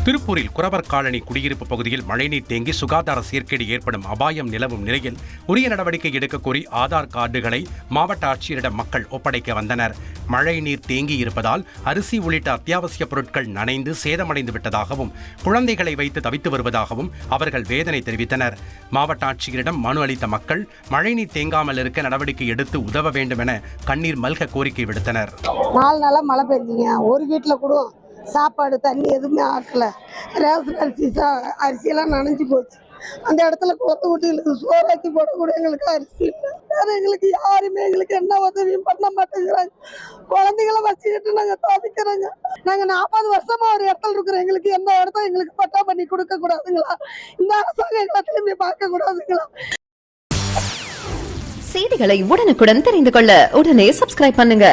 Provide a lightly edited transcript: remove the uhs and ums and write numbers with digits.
திருப்பூரில் குறவர் காலனி குடியிருப்பு பகுதியில் மழைநீர் தேங்கி சுகாதார சீர்கேடு ஏற்படும் அபாயம் நிலவும் நிலையில் உரிய நடவடிக்கை எடுக்க கோரி ஆதார் கார்டுகளை மாவட்ட ஆட்சியரிடம் மக்கள் ஒப்படைக்க வந்தனர். மழைநீர் தேங்கி இருப்பதால் அரிசி உள்ளிட்ட அத்தியாவசிய பொருட்கள் நனைந்து சேதமடைந்து விட்டதாகவும் குழந்தைகளை வைத்து தவித்து வருவதாகவும் அவர்கள் வேதனை தெரிவித்தனர். மாவட்ட ஆட்சியரிடம் மனு அளித்த மக்கள் மழைநீர் தேங்காமல் இருக்க நடவடிக்கை எடுத்து உதவ வேண்டும் என கண்ணீர் மல்க கோரிக்கை விடுத்தனர். 4 நாளா மழை பெஞ்சிங்க, ஒரு வீட்டில் கூட சாப்பாடு தண்ணி எதுவுமே ஆக்கல. ரேஷன் அரிசியெல்லாம் நனைஞ்சு போச்சு. அந்த இடத்துல கொத்து குட்டிகளுக்கு சோறாக்கி போடக்கூடிய எங்களுக்கு அரிசி இல்லை. வேற எங்களுக்கு யாருமே எங்களுக்கு என்ன உதவியும் பண்ண மாட்டேங்கிறாங்க. குழந்தைகளை வச்சுக்கிட்டு நாங்கள் தவிக்கிறோங்க. நாங்கள் 40 வருஷமா ஒரு இடத்துல இருக்கிறோம். எங்களுக்கு எந்த இடத்துல எங்களுக்கு பட்டா பண்ணி கொடுக்க கூடாதுங்களா? இந்த அரசாங்கம் எங்களை திரும்பி பார்க்க கூடாதுங்களா? செய்திகளை உடனுக்குடன் தெரிந்து கொள்ள உடனே சப்ஸ்கிரைப் பண்ணுங்க.